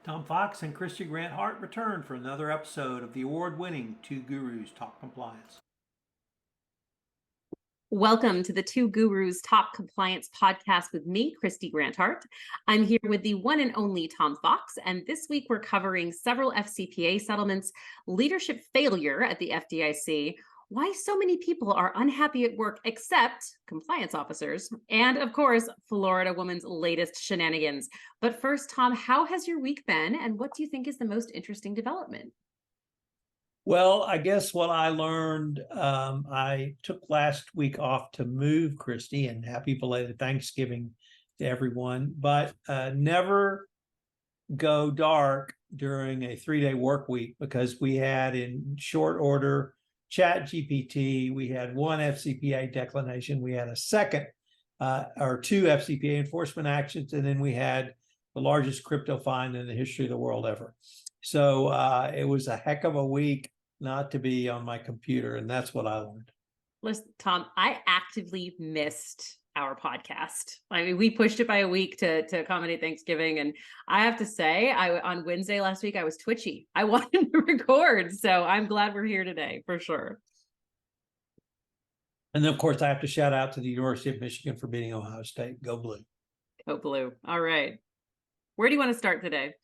Tom Fox and Kristy Grant-Hart return for another episode of the award-winning Two Gurus Talk Compliance. Welcome to the Two Gurus Top Compliance podcast with me, Kristy Grant-Hart. I'm here with the one and only Tom Fox, and this week we're covering several FCPA settlements, leadership failure at the FDIC, why so many people are unhappy at work except compliance officers, and of course, Florida woman's latest shenanigans. But first, Tom, how has your week been, and what do you think is the most interesting development? Well, I guess what I learned, I took last week off to move, Kristy, and happy belated Thanksgiving to everyone, but never go dark during a 3-day work week because we had in short order Chat GPT, we had one FCPA declination, we had a second or two FCPA enforcement actions, and then we had the largest crypto fine in the history of the world ever. So it was a heck of a week not to be on my computer, and that's what I learned. Listen, Tom, I actively missed our podcast. I mean, we pushed it by a week to accommodate Thanksgiving, and I have to say, on Wednesday last week, I was twitchy. I wanted to record, so I'm glad we're here today, for sure. And then, of course, I have to shout out to the University of Michigan for beating Ohio State. Go Blue. Go Blue. All right. Where do you want to start today?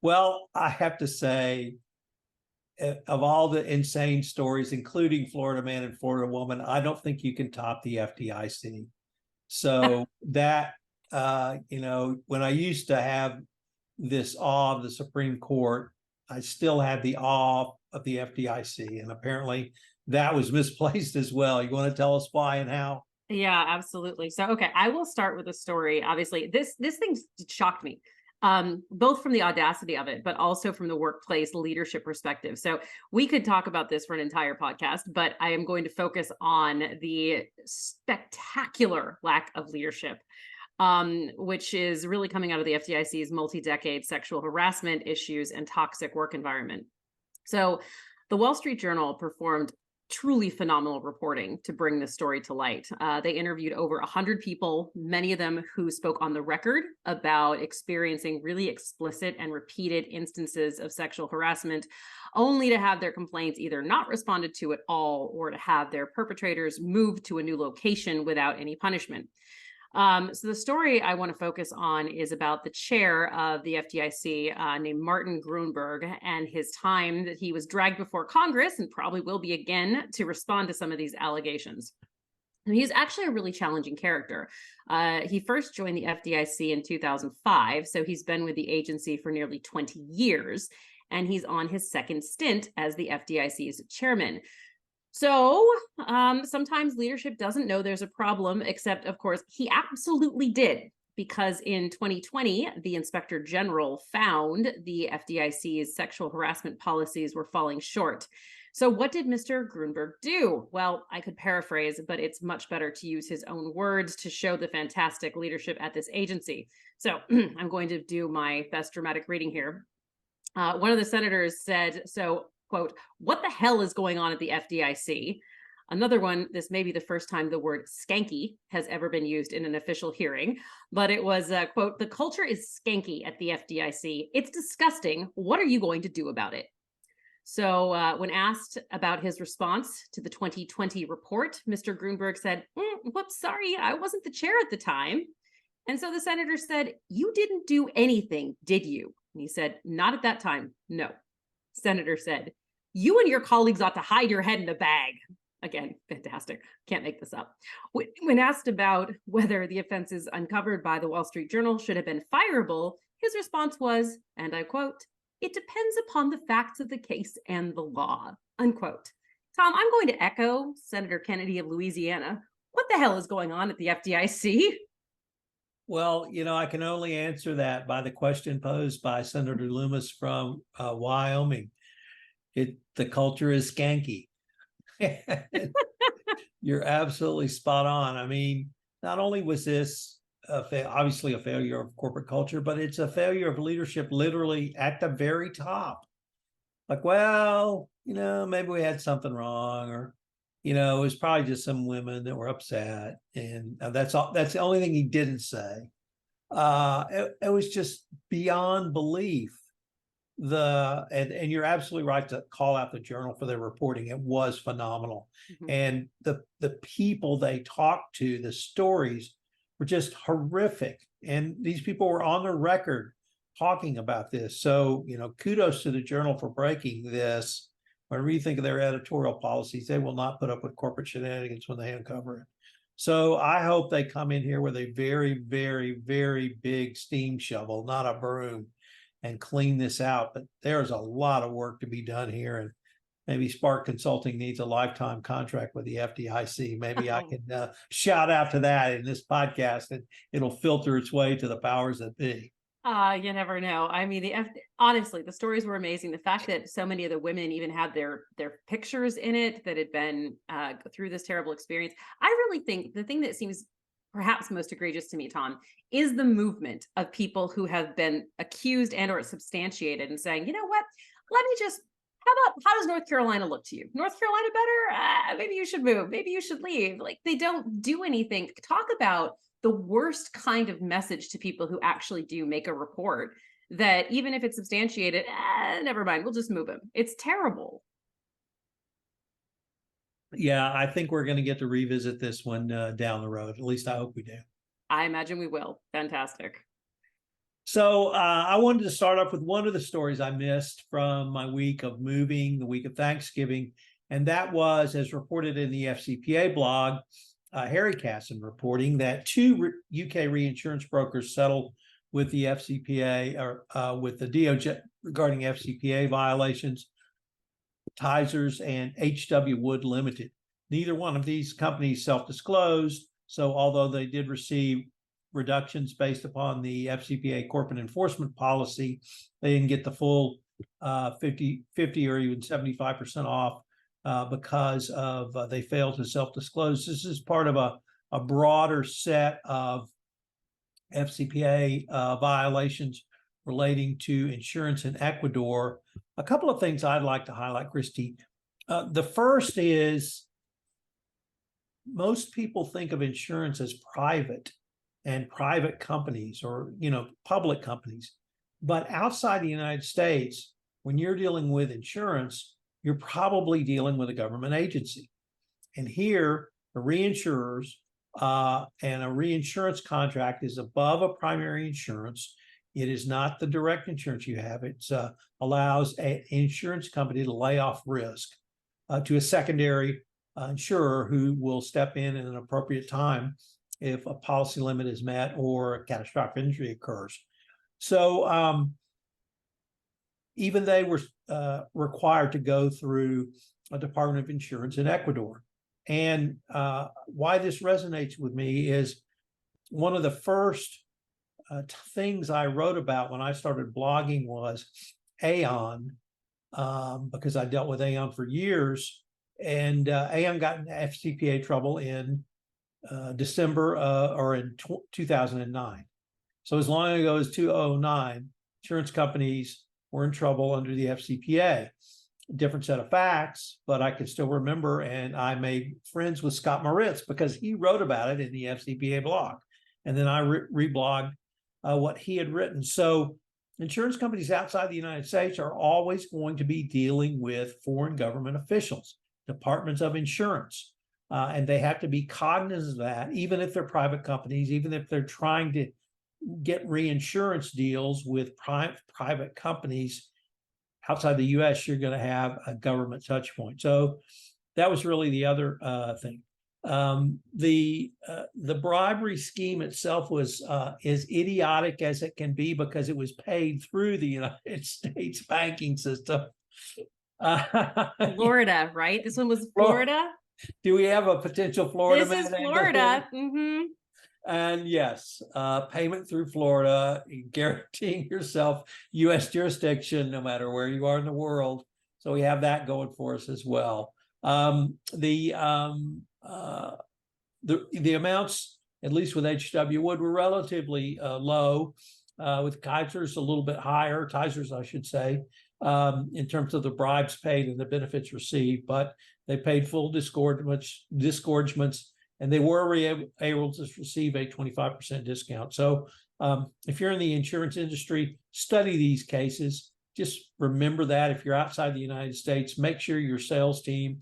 Well, I have to say, of all the insane stories, including Florida man and Florida woman, I don't think you can top the FDIC. So that, when I used to have this awe of the Supreme Court, I still had the awe of the FDIC. And apparently that was misplaced as well. You want to tell us why and how? Yeah, absolutely. So, okay, I will start with a story. Obviously, this thing shocked me. Both from the audacity of it, but also from the workplace leadership perspective. So we could talk about this for an entire podcast, but I am going to focus on the spectacular lack of leadership, which is really coming out of the FDIC's multi-decade sexual harassment issues and toxic work environment. So the Wall Street Journal performed truly phenomenal reporting to bring this story to light. They interviewed over 100 people, many of them who spoke on the record about experiencing really explicit and repeated instances of sexual harassment, only to have their complaints either not responded to at all or to have their perpetrators moved to a new location without any punishment. So the story I want to focus on is about the chair of the FDIC named Martin Grunberg and his time that he was dragged before Congress and probably will be again to respond to some of these allegations. And he's actually a really challenging character. He first joined the FDIC in 2005, so he's been with the agency for nearly 20 years, and he's on his second stint as the FDIC's chairman. So sometimes leadership doesn't know there's a problem, except, of course, he absolutely did, because in 2020, the Inspector General found the FDIC's sexual harassment policies were falling short. So what did Mr. Grunberg do? Well, I could paraphrase, but it's much better to use his own words to show the fantastic leadership at this agency. So I'm going to do my best dramatic reading here. One of the senators said, quote, "What the hell is going on at the FDIC?" Another one, this may be the first time the word skanky has ever been used in an official hearing, but it was, quote, "The culture is skanky at the FDIC. It's disgusting. What are you going to do about it?" So when asked about his response to the 2020 report, Mr. Grunberg said, "Whoops, sorry, I wasn't the chair at the time." And so the senator said, "You didn't do anything, did you?" And he said, "Not at that time, no." Senator said, "You and your colleagues ought to hide your head in a bag." Again, fantastic. Can't make this up. When asked about whether the offenses uncovered by the Wall Street Journal should have been fireable, his response was, and I quote, "It depends upon the facts of the case and the law," unquote. Tom, I'm going to echo Senator Kennedy of Louisiana. What the hell is going on at the FDIC? Well, I can only answer that by the question posed by Senator Loomis from Wyoming. The culture is skanky. You're absolutely spot on. I mean, not only was this obviously a failure of corporate culture, but it's a failure of leadership literally at the very top. Like, well, maybe we had something wrong, or it was probably just some women that were upset, and that's all. That's the only thing he didn't say. It was just beyond belief and you're absolutely right to call out the Journal for their reporting. It was phenomenal. Mhm. And the people they talked to, the stories were just horrific. And these people were on the record talking about this. So, kudos to the Journal for breaking this. Whenever you think of their editorial policies, they will not put up with corporate shenanigans when they uncover it. So I hope they come in here with a very, very, very big steam shovel, not a broom, and clean this out. But there's a lot of work to be done here. And maybe Spark Consulting needs a lifetime contract with the FDIC. Maybe I can shout out to that in this podcast, and it'll filter its way to the powers that be. You never know. I mean, honestly, the stories were amazing. The fact that so many of the women even had their pictures in it that had been through this terrible experience. I really think the thing that seems perhaps most egregious to me, Tom, is the movement of people who have been accused and or substantiated and saying, you know what, let me just, how does North Carolina look to you? North Carolina better? Maybe you should move. Maybe you should leave. Like, they don't do anything. Talk about the worst kind of message to people who actually do make a report, that even if it's substantiated, never mind, we'll just move him. It's terrible. Yeah, I think we're going to get to revisit this one down the road. At least I hope we do. I imagine we will. Fantastic. So I wanted to start off with one of the stories I missed from my week of moving, the week of Thanksgiving, and that was, as reported in the FCPA blog, Harry Casson reporting that two UK reinsurance brokers settled with the FCPA or with the DOJ regarding FCPA violations, Tysers and H.W. Wood Limited. Neither one of these companies self-disclosed, so although they did receive reductions based upon the FCPA corporate enforcement policy, they didn't get the full 50 or even 75% off because of they failed to self-disclose. This is part of a broader set of FCPA violations relating to insurance in Ecuador. A couple of things I'd like to highlight, Kristy. The first is most people think of insurance as private and private companies or, public companies. But outside the United States, when you're dealing with insurance, you're probably dealing with a government agency. And here, the reinsurers and a reinsurance contract is above a primary insurance. It is not the direct insurance you have. It allows an insurance company to lay off risk to a secondary insurer who will step in at an appropriate time if a policy limit is met or a catastrophic injury occurs. So even they were required to go through a Department of Insurance in Ecuador. And why this resonates with me is one of the first things I wrote about when I started blogging was Aon, because I dealt with Aon for years. And Aon got in FCPA trouble in December or in 2009. So as long ago as 2009, insurance companies were in trouble under the FCPA. Different set of facts, but I can still remember, and I made friends with Scott Moritz because he wrote about it in the FCPA blog. And then I reblogged what he had written. So insurance companies outside the United States are always going to be dealing with foreign government officials, departments of insurance. And they have to be cognizant of that, even if they're private companies, even if they're trying to get reinsurance deals with private companies outside the U.S., you're going to have a government touch point. So that was really the other thing. The bribery scheme itself was as idiotic as it can be because it was paid through the United States banking system. Florida, right? This one was Florida. Do we have a potential Florida? This is Florida. Mm-hmm. And yes, payment through Florida, guaranteeing yourself U.S. jurisdiction no matter where you are in the world. So we have that going for us as well. The amounts, at least with H.W. Wood, were relatively low. With Tysers a little bit higher, Tysers I should say, in terms of the bribes paid and the benefits received. But they paid full disgorgements. And they were able to receive a 25% discount. So if you're in the insurance industry, study these cases. just remember that if you're outside the United States, make sure your sales team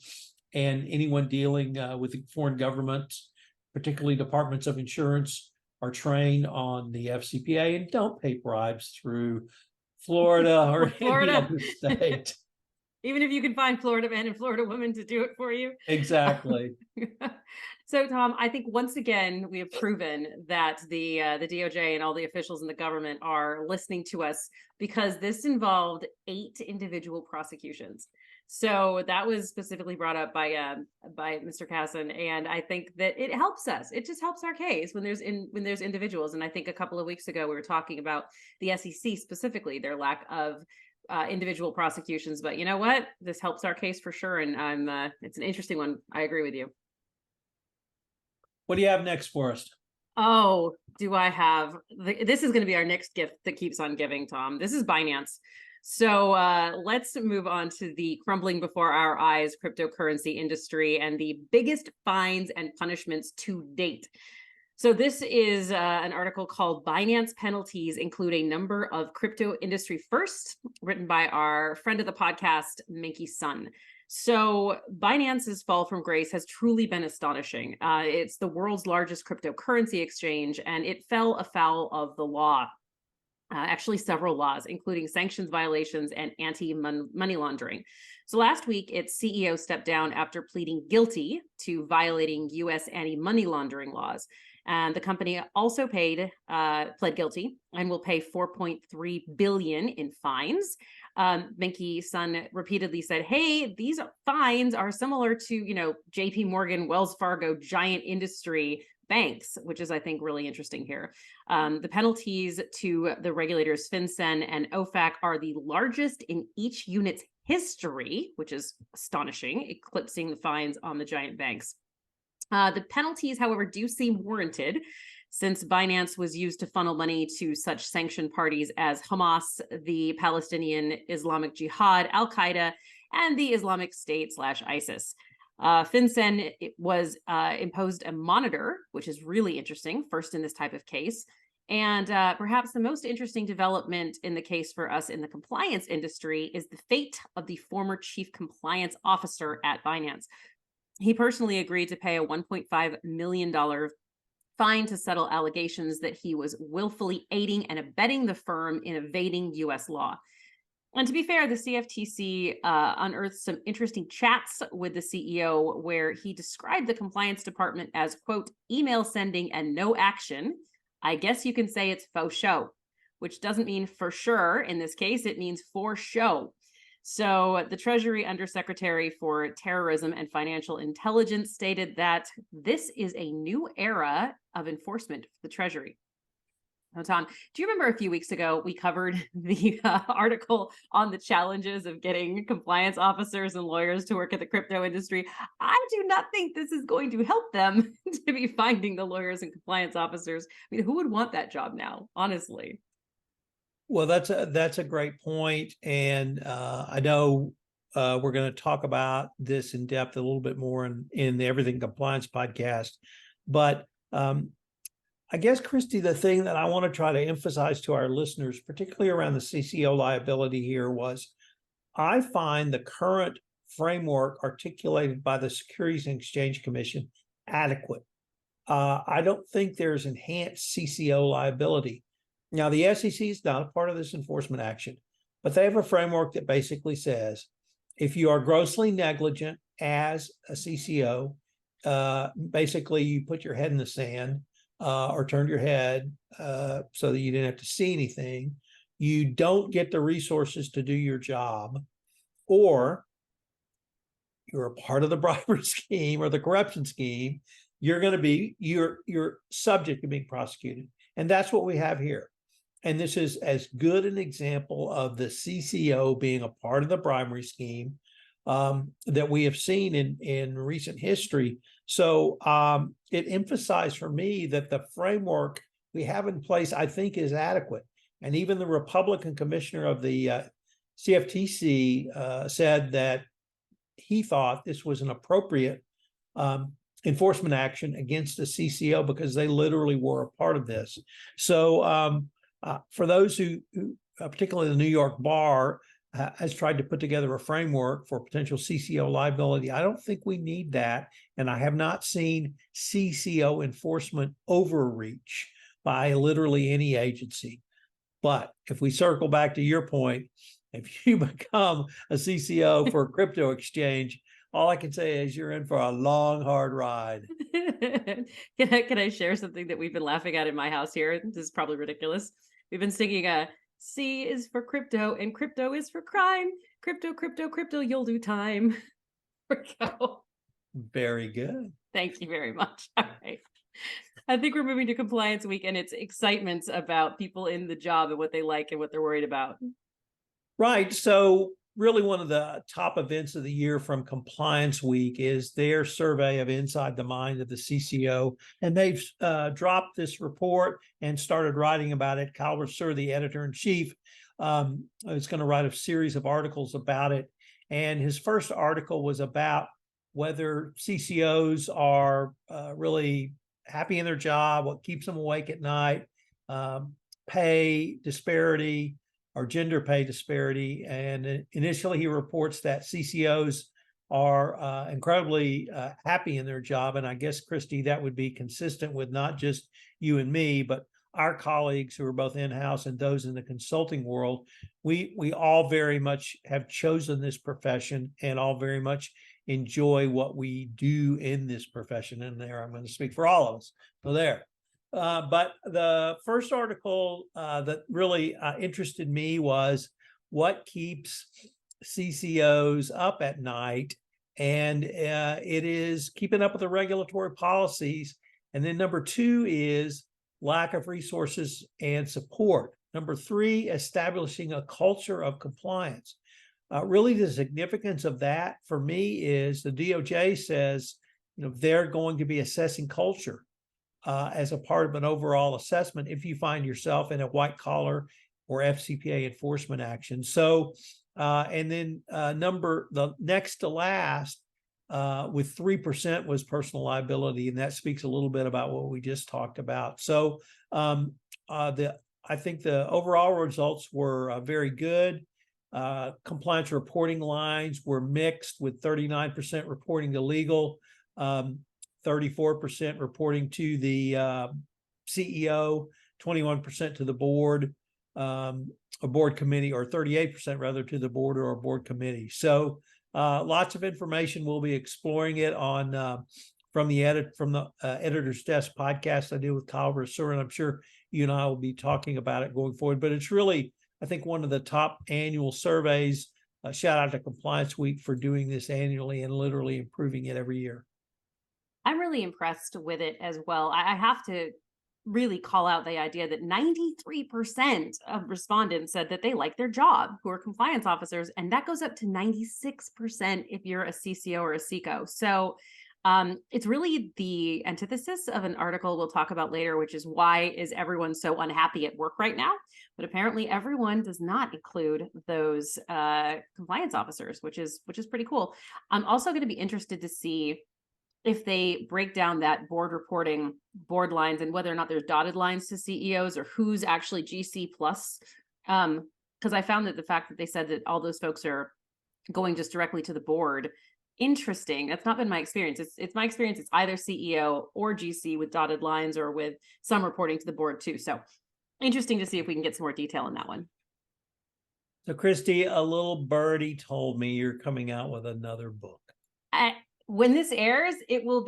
and anyone dealing with the foreign governments, particularly departments of insurance, are trained on the FCPA, and don't pay bribes through Florida or Florida. any other state. Even if you can find Florida men and Florida women to do it for you. Exactly. So, Tom, I think once again, we have proven that the DOJ and all the officials in the government are listening to us, because this involved 8 individual prosecutions. So that was specifically brought up by Mr. Casson, and I think that it helps us. It just helps our case when there's individuals. And I think a couple of weeks ago we were talking about the SEC specifically, their lack of individual prosecutions. But you know what? This helps our case for sure, and it's an interesting one. I agree with you. What do you have next for us? Oh, do I have this is going to be our next gift that keeps on giving, Tom. This is Binance. So let's move on to the crumbling before our eyes cryptocurrency industry and the biggest fines and punishments to date. So this is an article called Binance Penalties Include a Number of Crypto Industry Firsts, written by our friend of the podcast, Minky Sun. So Binance's fall from grace has truly been astonishing. It's the world's largest cryptocurrency exchange, and it fell afoul of the law. Actually, several laws, including sanctions violations and anti-money laundering. So last week, its CEO stepped down after pleading guilty to violating U.S. anti-money laundering laws. And the company also pled guilty and will pay $4.3 billion in fines. Minky Sun repeatedly said, hey, these fines are similar to, JP Morgan, Wells Fargo, giant industry banks, which is, I think, really interesting here. The penalties to the regulators FinCEN and OFAC are the largest in each unit's history, which is astonishing, eclipsing the fines on the giant banks. The penalties, however, do seem warranted, since Binance was used to funnel money to such sanctioned parties as Hamas, the Palestinian Islamic Jihad, Al-Qaeda, and the Islamic State/ISIS. FinCEN was imposed a monitor, which is really interesting, first in this type of case. And perhaps the most interesting development in the case for us in the compliance industry is the fate of the former chief compliance officer at Binance. He personally agreed to pay a $1.5 million fine to settle allegations that he was willfully aiding and abetting the firm in evading U.S. law. And to be fair, the CFTC unearthed some interesting chats with the CEO where he described the compliance department as, quote, email sending and no action. I guess you can say it's faux show, which doesn't mean for sure. In this case, it means for show. So the Treasury Undersecretary for Terrorism and Financial Intelligence stated that this is a new era of enforcement for the Treasury. Now, Tom, do you remember a few weeks ago, we covered the article on the challenges of getting compliance officers and lawyers to work at the crypto industry? I do not think this is going to help them to be finding the lawyers and compliance officers. I mean, who would want that job now, honestly? Well, that's a great point. And I know we're going to talk about this in depth a little bit more in the Everything Compliance podcast. But I guess, Kristy, the thing that I want to try to emphasize to our listeners, particularly around the CCO liability here, was I find the current framework articulated by the Securities and Exchange Commission adequate. I don't think there's enhanced CCO liability. Now, the SEC is not a part of this enforcement action, but they have a framework that basically says if you are grossly negligent as a CCO, basically you put your head in the sand or turned your head so that you didn't have to see anything, you don't get the resources to do your job, or you're a part of the bribery scheme or the corruption scheme, you're subject to being prosecuted. And that's what we have here. And this is as good an example of the CCO being a part of the bribery scheme that we have seen in recent history. So it emphasized for me that the framework we have in place, I think, is adequate. And even the Republican commissioner of the CFTC said that he thought this was an appropriate enforcement action against the CCO because they literally were a part of this. So for those who particularly the New York bar, has tried to put together a framework for potential CCO liability. I don't think we need that. And I have not seen CCO enforcement overreach by literally any agency. But if we circle back to your point, if you become a CCO for a crypto exchange, all I can say is you're in for a long, hard ride. Can I share something that we've been laughing at in my house here? This is probably ridiculous. We've been singing C is for crypto and crypto is for crime. Crypto, crypto, crypto, you'll do time. Here we go. Very good. Thank you very much. All right. I think we're moving to compliance week, and it's excitements about people in the job and what they like and what they're worried about. Right. So really one of the top events of the year from Compliance Week is their survey of inside the mind of the CCO. And they've dropped this report and started writing about it. Kyle Rasur, the editor-in-chief, is going to write a series of articles about it. And his first article was about whether CCOs are really happy in their job, what keeps them awake at night, pay disparity, or gender pay disparity. And initially he reports that CCOs are incredibly happy in their job. And I guess, Kristy, that would be consistent with not just you and me, but our colleagues who are both in-house and those in the consulting world. We all very much have chosen this profession and all very much enjoy what we do in this profession. And there, I'm going to speak for all of us. So there. But the first article that really interested me was what keeps CCOs up at night. And it is keeping up with the regulatory policies. And then number 2 is lack of resources and support. Number 3, establishing a culture of compliance. Really, the significance of that for me is the DOJ says, they're going to be assessing culture as a part of an overall assessment if you find yourself in a white collar or FCPA enforcement action. So, and then the next to last with 3% was personal liability, and that speaks a little bit about what we just talked about. So, I think the overall results were very good. Compliance reporting lines were mixed, with 39% reporting to legal, 34% reporting to the CEO, 21% to the board, a board committee, or 38% rather to the board or a board committee. So lots of information. We'll be exploring it on from the Editor's Desk podcast I did with Kyle Rasur, and I'm sure you and I will be talking about it going forward. But it's really, I think, one of the top annual surveys. Shout out to Compliance Week for doing this annually and literally improving it every year. I'm really impressed with it as well. I have to really call out the idea that 93% of respondents said that they like their job, who are compliance officers, and that goes up to 96% if you're a CCO or a CCO. So it's really the antithesis of an article we'll talk about later, which is why is everyone so unhappy at work right now? But apparently everyone does not include those compliance officers, which is pretty cool. I'm also going to be interested to see if they break down that board reporting, board lines, and whether or not there's dotted lines to CEOs or who's actually GC plus. Because I found that the fact that they said that all those folks are going just directly to the board, interesting. That's not been my experience. It's my experience. It's either CEO or GC with dotted lines or with some reporting to the board too. So interesting to see if we can get some more detail in that one. So Kristy, a little birdie told me you're coming out with another book. When this airs, it will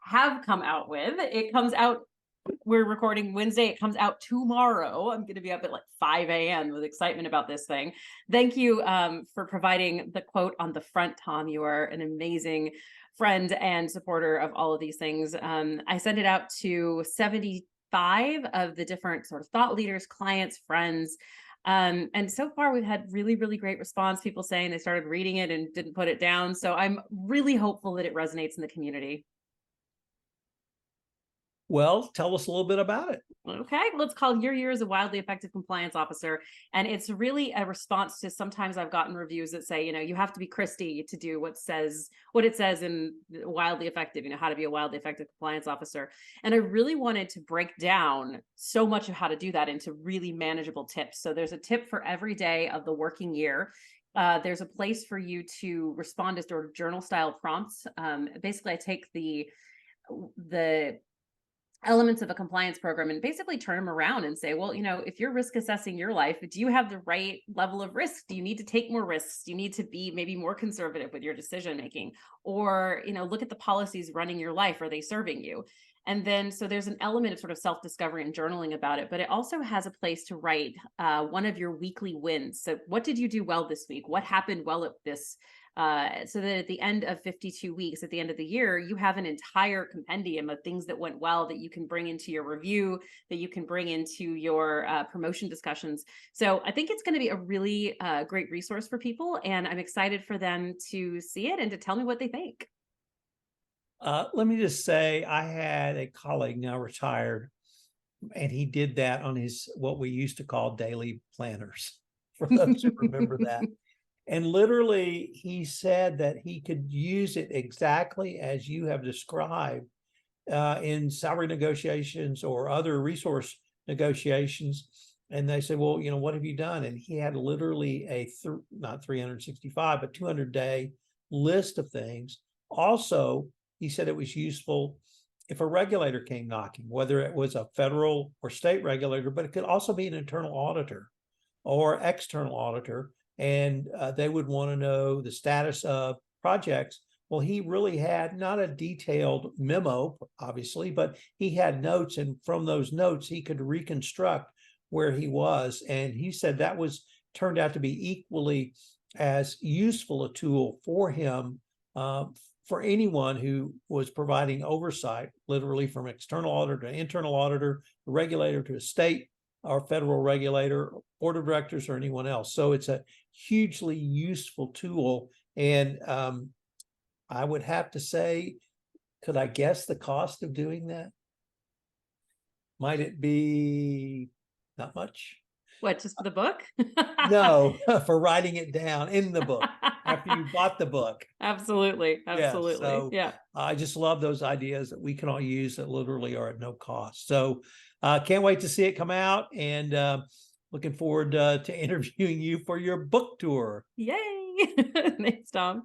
have come out with. It comes out, we're recording Wednesday. It comes out tomorrow. I'm going to be up at like 5 a.m. with excitement about this thing. Thank you for providing the quote on the front, Tom. You are an amazing friend and supporter of all of these things. I sent it out to 75 of the different sort of thought leaders, clients, friends. And so far we've had really, really great response, people saying they started reading it and didn't put it down. So I'm really hopeful that it resonates in the community. Well, tell us a little bit about it. Okay, well, it's called Your Year as a Wildly Effective Compliance Officer. And it's really a response to, sometimes I've gotten reviews that say, you have to be Kristy to do what it says in Wildly Effective, how to be a wildly effective compliance officer. And I really wanted to break down so much of how to do that into really manageable tips. So there's a tip for every day of the working year. There's a place for you to respond to sort of journal style prompts. Basically, I take the elements of a compliance program and basically turn them around and say, well, if you're risk assessing your life, do you have the right level of risk? Do you need to take more risks? Do you need to be maybe more conservative with your decision making? Or, look at the policies running your life. Are they serving you? And then, so there's an element of sort of self-discovery and journaling about it, but it also has a place to write one of your weekly wins. So what did you do well this week? What happened well at this? So that at the end of 52 weeks, at the end of the year, you have an entire compendium of things that went well that you can bring into your review, that you can bring into your promotion discussions. So I think it's going to be a really great resource for people, and I'm excited for them to see it and to tell me what they think. Let me just say, I had a colleague, now retired, and he did that on his, what we used to call daily planners, for those who remember that. And literally, he said that he could use it exactly as you have described in salary negotiations or other resource negotiations. And they said, well, what have you done? And he had literally not 365, but 200-day list of things. Also, he said it was useful if a regulator came knocking, whether it was a federal or state regulator, but it could also be an internal auditor or external auditor. And they would want to know the status of projects. Well, he really had not a detailed memo, obviously, but he had notes. And from those notes, he could reconstruct where he was. And he said that turned out to be equally as useful a tool for him, for anyone who was providing oversight, literally from external auditor to internal auditor, the regulator to a state or federal regulator, board of directors, or anyone else. So it's a hugely useful tool. And I would have to say, could I guess the cost of doing that? Might it be not much? What, just for the book? No, for writing it down in the book after you bought the book. Absolutely. Absolutely. Yeah, so yeah. I just love those ideas that we can all use that literally are at no cost. So can't wait to see it come out, and looking forward to interviewing you for your book tour. Yay. Thanks, Tom.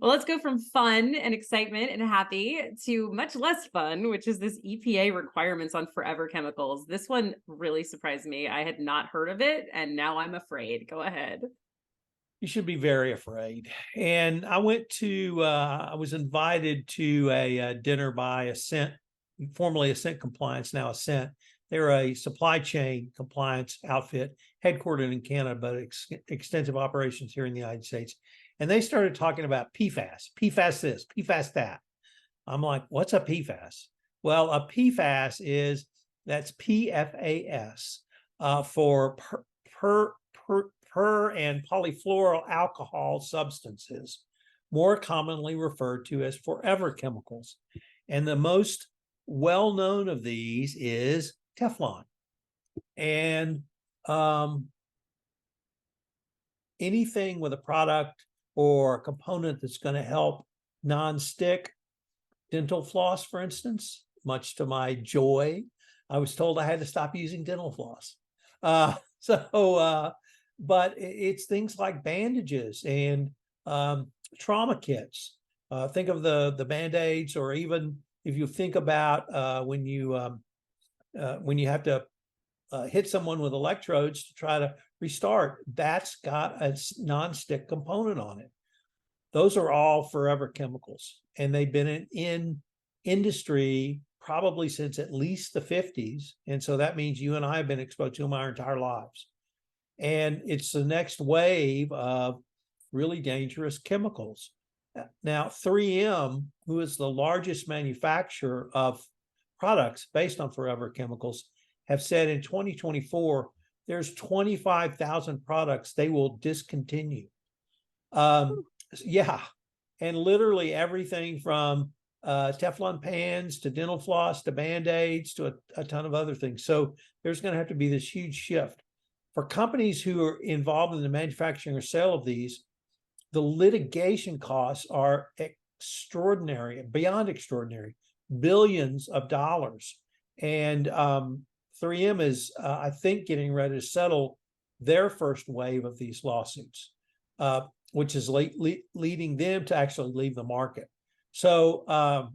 Well, let's go from fun and excitement and happy to much less fun, which is this EPA requirements on forever chemicals. This one really surprised me. I had not heard of it, and now I'm afraid. Go ahead. You should be very afraid. And I was invited to a dinner by Ascent, formerly Ascent Compliance, now Ascent. They're a supply chain compliance outfit headquartered in Canada, but extensive operations here in the United States. And they started talking about PFAS, PFAS this, PFAS that. I'm like, what's a PFAS? Well, a PFAS that's PFAS for per and polyfluoral alcohol substances, more commonly referred to as forever chemicals. And the most well-known of these is Teflon. And anything with a product or a component that's going to help non-stick dental floss, for instance, much to my joy, I was told I had to stop using dental floss. But it's things like bandages and trauma kits. Think of the Band-Aids, or even if you think about when you have to hit someone with electrodes to try to restart, that's got a non-stick component on it. Those are all forever chemicals, and they've been in industry probably since at least the 50s. And so that means you and I have been exposed to them our entire lives. And it's the next wave of really dangerous chemicals. Now, 3M, who is the largest manufacturer of products based on forever chemicals, have said in 2024, there's 25,000 products they will discontinue. Yeah. And literally everything from Teflon pans to dental floss to Band-Aids to a ton of other things. So there's going to have to be this huge shift. For companies who are involved in the manufacturing or sale of these, the litigation costs are extraordinary, beyond extraordinary, billions of dollars. And 3M is, I think, getting ready to settle their first wave of these lawsuits, which is leading them to actually leave the market. So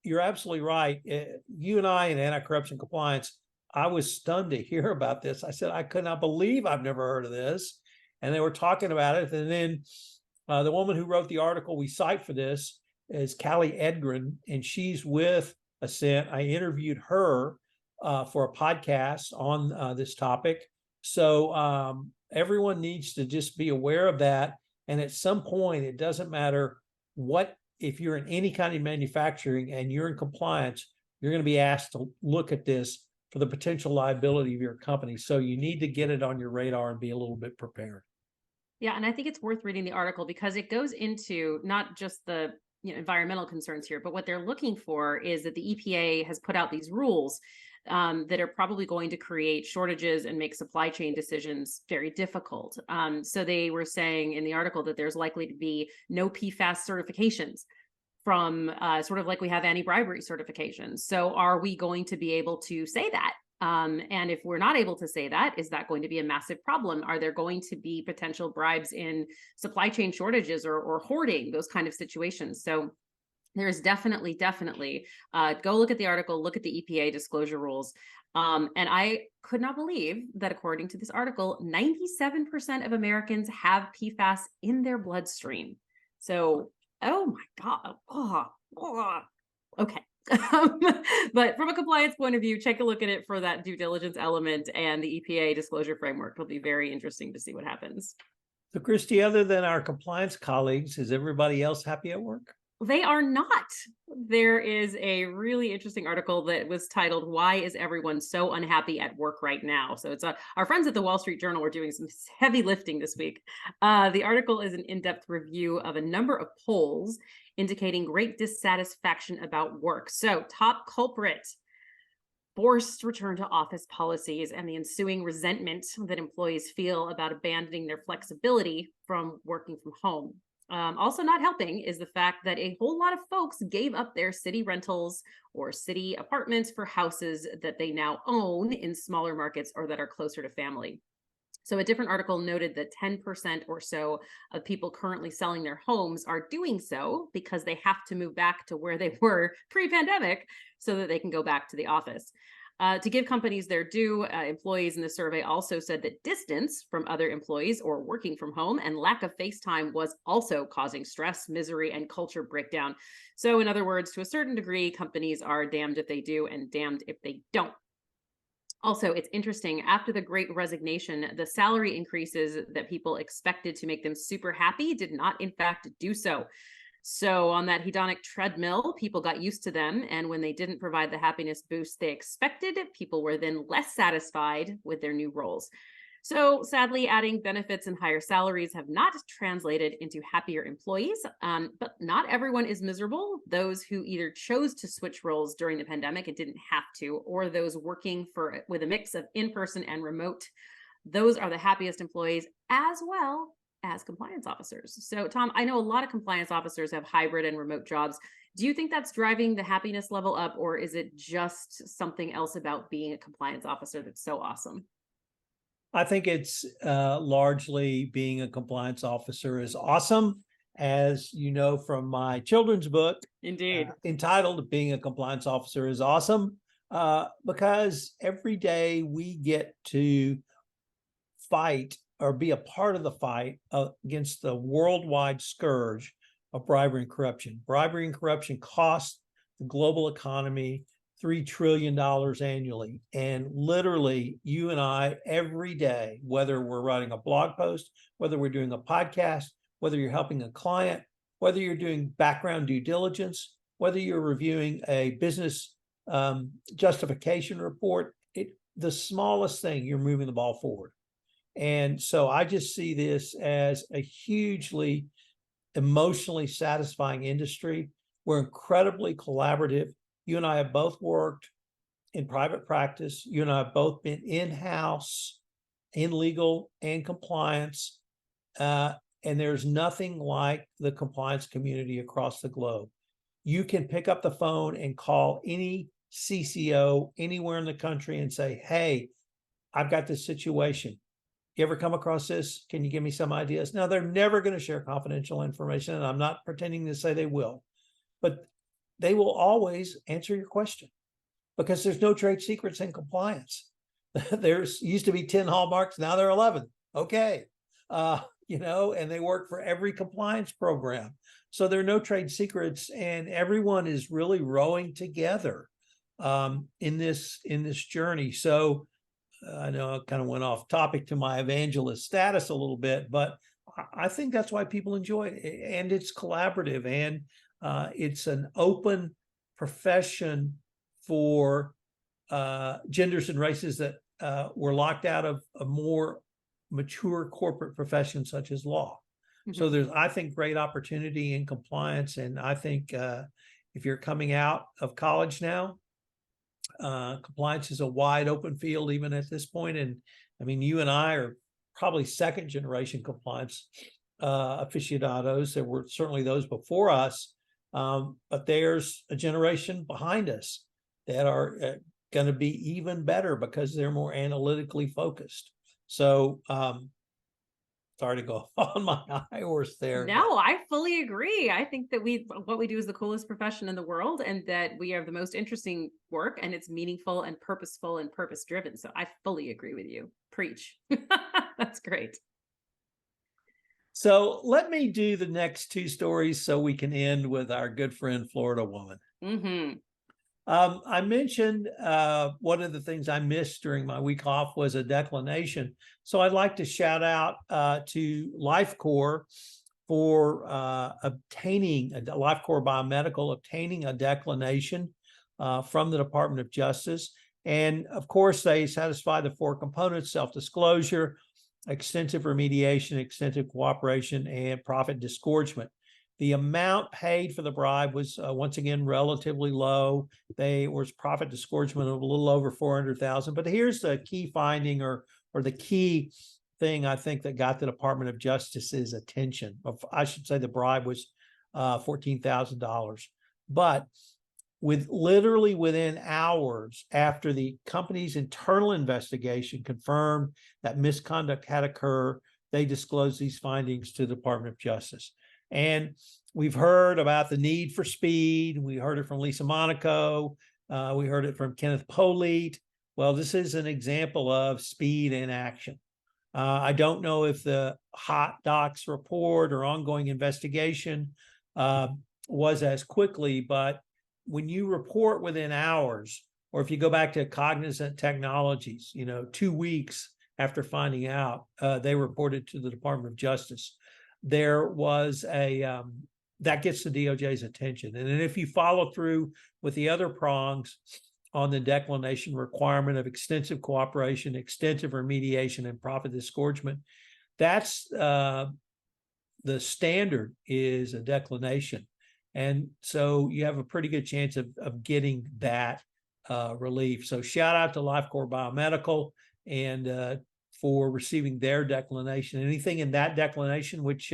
you're absolutely right. You and I in anti-corruption compliance, I was stunned to hear about this. I said, I could not believe I've never heard of this. And they were talking about it. And then the woman who wrote the article we cite for this is Callie Edgren, and she's with Ascent. I interviewed her for a podcast on this topic. So everyone needs to just be aware of that. And at some point, it doesn't matter what, if you're in any kind of manufacturing and you're in compliance, you're going to be asked to look at this for the potential liability of your company. So you need to get it on your radar and be a little bit prepared. Yeah, and I think it's worth reading the article because it goes into not just the environmental concerns here, but what they're looking for is that the EPA has put out these rules that are probably going to create shortages and make supply chain decisions very difficult. So they were saying in the article that there's likely to be no PFAS certifications from sort of like we have anti-bribery certifications. So are we going to be able to say that? And if we're not able to say that, is that going to be a massive problem? Are there going to be potential bribes in supply chain shortages or hoarding, those kind of situations? So there's definitely, go look at the article, look at the EPA disclosure rules. And I could not believe that according to this article, 97% of Americans have PFAS in their bloodstream. So, oh my God. Okay. But from a compliance point of view, take a look at it for that due diligence element, and the EPA disclosure framework will be very interesting to see what happens. So, Kristy, other than our compliance colleagues, is everybody else happy at work? They are not. There is a really interesting article that was titled, "Why is Everyone So Unhappy at Work Right Now?" So it's our friends at the Wall Street Journal are doing some heavy lifting this week. The article is an in-depth review of a number of polls indicating great dissatisfaction about work. So top culprit, forced return to office policies and the ensuing resentment that employees feel about abandoning their flexibility from working from home. Also not helping is the fact that a whole lot of folks gave up their city rentals or city apartments for houses that they now own in smaller markets or that are closer to family. So a different article noted that 10% or so of people currently selling their homes are doing so because they have to move back to where they were pre-pandemic so that they can go back to the office. To give companies their due, employees in the survey also said that distance from other employees or working from home and lack of face time was also causing stress, misery, and culture breakdown. So in other words, to a certain degree, companies are damned if they do and damned if they don't. Also, it's interesting, after the Great Resignation, the salary increases that people expected to make them super happy did not, in fact, do so. So on that hedonic treadmill, people got used to them. And when they didn't provide the happiness boost they expected, people were then less satisfied with their new roles. So sadly, adding benefits and higher salaries have not translated into happier employees, but not everyone is miserable. Those who either chose to switch roles during the pandemic and didn't have to, or those working with a mix of in-person and remote, those are the happiest employees as well as compliance officers. So Tom, I know a lot of compliance officers have hybrid and remote jobs. Do you think that's driving the happiness level up, or is it just something else about being a compliance officer that's so awesome? I think it's largely being a compliance officer is awesome, as you know from my children's book. Indeed. Entitled "Being a Compliance Officer is Awesome," because every day we get to fight or be a part of the fight against the worldwide scourge of bribery and corruption. Bribery and corruption cost the global economy $3 trillion annually. And literally, you and I, every day, whether we're writing a blog post, whether we're doing a podcast, whether you're helping a client, whether you're doing background due diligence, whether you're reviewing a business justification report, the smallest thing, you're moving the ball forward. And so I just see this as a hugely emotionally satisfying industry. We're incredibly collaborative. You and I have both worked in private practice. You and I have both been in-house in legal and compliance. And there's nothing like the compliance community across the globe. You can pick up the phone and call any CCO anywhere in the country and say, hey, I've got this situation. You ever come across this? Can you give me some ideas? Now, they're never going to share confidential information, and I'm not pretending to say they will, but they will always answer your question because there's no trade secrets in compliance. There's used to be 10 hallmarks, now there are 11. Okay. And they work for every compliance program. So there are no trade secrets, and everyone is really rowing together in this journey. So I know I kind of went off topic to my evangelist status a little bit, but I think that's why people enjoy it. And it's collaborative, and it's an open profession for genders and races that were locked out of a more mature corporate profession such as law. Mm-hmm. So there's, I think, great opportunity in compliance. And I think if you're coming out of college now, compliance is a wide open field even at this point. And I mean, you and I are probably second generation compliance aficionados. There were certainly those before us, but there's a generation behind us that are going to be even better because they're more analytically focused. So sorry to go on my high horse there. No, I fully agree. I think that what we do is the coolest profession in the world, and that we have the most interesting work, and it's meaningful and purposeful and purpose driven. So I fully agree with you. Preach. That's great. So let me do the next two stories so we can end with our good friend Florida woman. Mm-hmm. I mentioned one of the things I missed during my week off was a declination. So I'd like to shout out to LifeCore for obtaining LifeCore Biomedical, obtaining a declination from the Department of Justice. And of course, they satisfy the 4 components: self-disclosure, extensive remediation, extensive cooperation, and profit disgorgement. The amount paid for the bribe was once again relatively low. There was profit disgorgement of a little over $400,000. But here's the key finding, or the key thing I think that got the Department of Justice's attention. I should say the bribe was $14,000. But literally within hours after the company's internal investigation confirmed that misconduct had occurred, they disclosed these findings to the Department of Justice. And we've heard about the need for speed. We heard it from Lisa Monaco. We heard it from Kenneth Polite. Well, this is an example of speed in action. I don't know if the hot docs report or ongoing investigation was as quickly, but when you report within hours, or if you go back to Cognizant Technologies, 2 weeks after finding out, they reported to the Department of Justice. There was that gets the DOJ's attention. And then if you follow through with the other prongs on the declination requirement of extensive cooperation, extensive remediation, and profit disgorgement, that's the standard is a declination. And so you have a pretty good chance of getting that relief. So shout out to LifeCore Biomedical and for receiving their declination. Anything in that declination which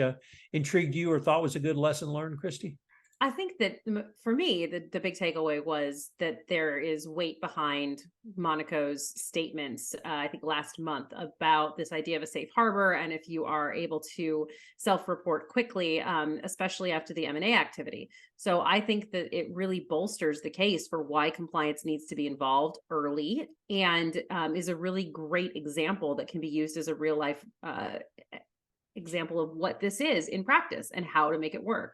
intrigued you or thought was a good lesson learned, Kristy? I think that for me, the big takeaway was that there is weight behind Monaco's statements, I think last month, about this idea of a safe harbor. And if you are able to self-report quickly, especially after the M&A activity. So I think that it really bolsters the case for why compliance needs to be involved early, and is a really great example that can be used as a real life example of what this is in practice and how to make it work.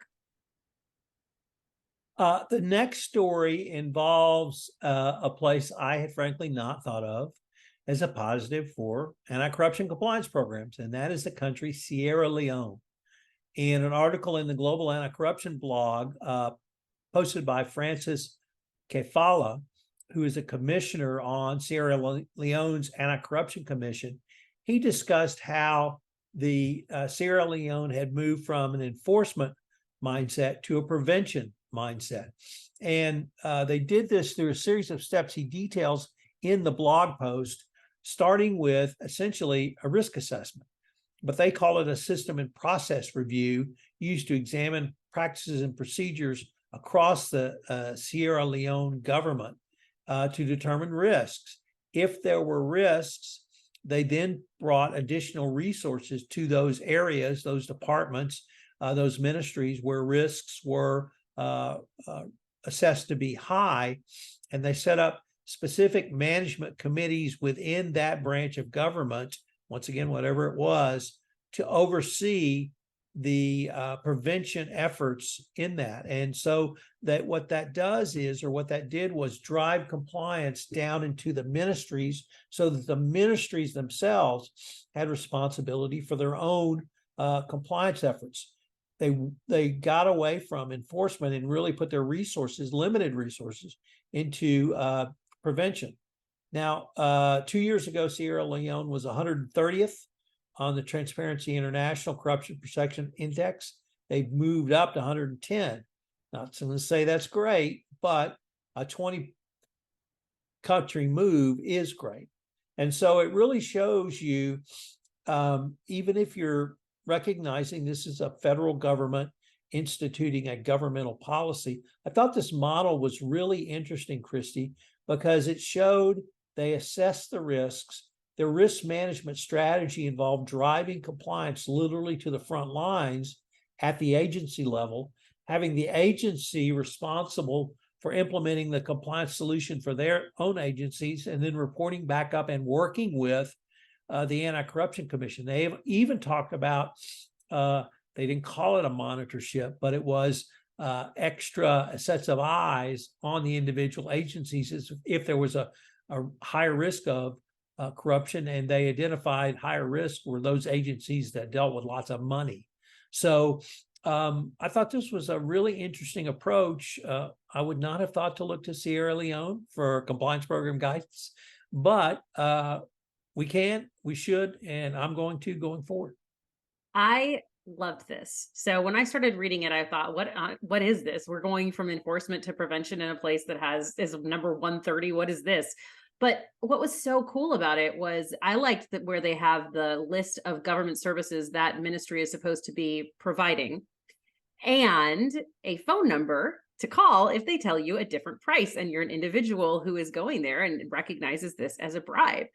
The next story involves a place I had frankly not thought of as a positive for anti-corruption compliance programs, and that is the country Sierra Leone. In an article in the Global Anti-Corruption blog posted by Francis Kefala, who is a commissioner on Sierra Leone's Anti-Corruption Commission, he discussed how the Sierra Leone had moved from an enforcement mindset to a prevention mindset. And they did this through a series of steps he details in the blog post, starting with essentially a risk assessment. But they call it a system and process review used to examine practices and procedures across the Sierra Leone government to determine risks. If there were risks, they then brought additional resources to those areas, those departments, those ministries where risks were assessed to be high, and they set up specific management committees within that branch of government, once again, whatever it was, to oversee the prevention efforts in that. And so that what that does is, or what that did was drive compliance down into the ministries so that the ministries themselves had responsibility for their own compliance efforts. They got away from enforcement and really put their resources, limited resources, into prevention. Now, 2 years ago, Sierra Leone was 130th on the Transparency International Corruption Perception Index. They've moved up to 110. Not going to say that's great, but a 20 country move is great. And so it really shows you, even if you're recognizing this is a federal government instituting a governmental policy, I thought this model was really interesting, Kristy, because it showed they assessed the risks. Their risk management strategy involved driving compliance literally to the front lines at the agency level, having the agency responsible for implementing the compliance solution for their own agencies, and then reporting back up and working with the Anti-Corruption Commission. They have even talked about, they didn't call it a monitorship, but it was extra sets of eyes on the individual agencies as if there was a higher risk of corruption, and they identified higher risk were those agencies that dealt with lots of money. So I thought this was a really interesting approach. I would not have thought to look to Sierra Leone for compliance program guidance, but we can, we should, and I'm going to going forward. I loved this. So when I started reading it, I thought, what is this? We're going from enforcement to prevention in a place that is number 130. What is this? But what was so cool about it was I liked that where they have the list of government services that ministry is supposed to be providing and a phone number to call if they tell you a different price and you're an individual who is going there and recognizes this as a bribe.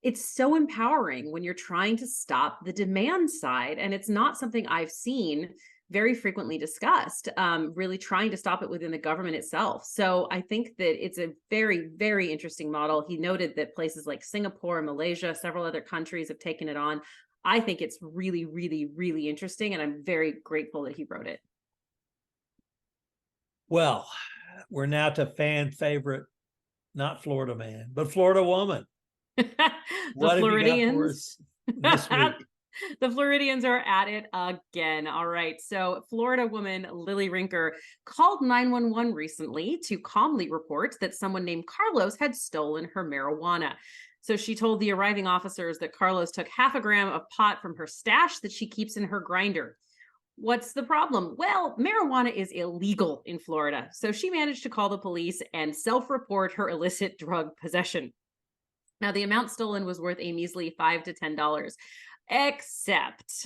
It's so empowering when you're trying to stop the demand side. And it's not something I've seen very frequently discussed, really trying to stop it within the government itself. So I think that it's a very, very interesting model. He noted that places like Singapore and Malaysia, several other countries have taken it on. I think it's really, really, really interesting. And I'm very grateful that he wrote it. Well, we're now to fan favorite, not Florida man, but Florida woman. The What Floridians. have you got for us this week? The Floridians are at it again. All right. So Florida woman Lily Rinker called 911 recently to calmly report that someone named Carlos had stolen her marijuana. So she told the arriving officers that Carlos took half a gram of pot from her stash that she keeps in her grinder. What's the problem? Well, marijuana is illegal in Florida. So she managed to call the police and self-report her illicit drug possession. Now, the amount stolen was worth a measly $5 to $10. Except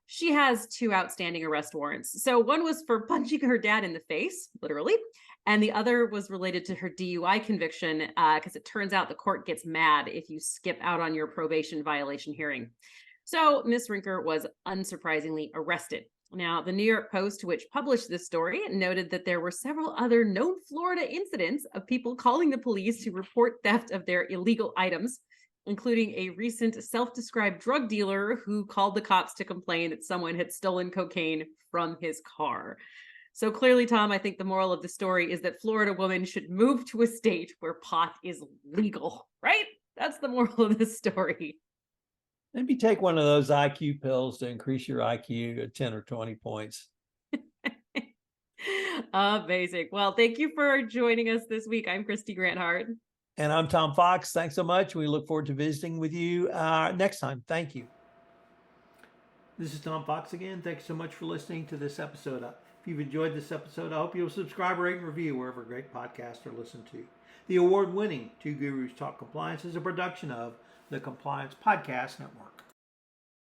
she has 2 outstanding arrest warrants. So one was for punching her dad in the face, literally, and the other was related to her DUI conviction, because it turns out the court gets mad if you skip out on your probation violation hearing. So Miss Rinker was unsurprisingly arrested. Now, the New York Post, which published this story, noted that there were several other known Florida incidents of people calling the police to report theft of their illegal items, including a recent self-described drug dealer who called the cops to complain that someone had stolen cocaine from his car. So clearly, Tom, I think the moral of the story is that Florida women should move to a state where pot is legal, right? That's the moral of the story. Maybe take one of those IQ pills to increase your IQ to 10 or 20 points. Amazing. Well, thank you for joining us this week. I'm Kristy Grant-Hart. And I'm Tom Fox. Thanks so much. We look forward to visiting with you next time. Thank you. This is Tom Fox again. Thanks so much for listening to this episode. If If you've enjoyed this episode, I hope you'll subscribe, rate, and review wherever great podcasts are listened to. The award-winning Two Gurus Talk Compliance is a production of the Compliance Podcast Network.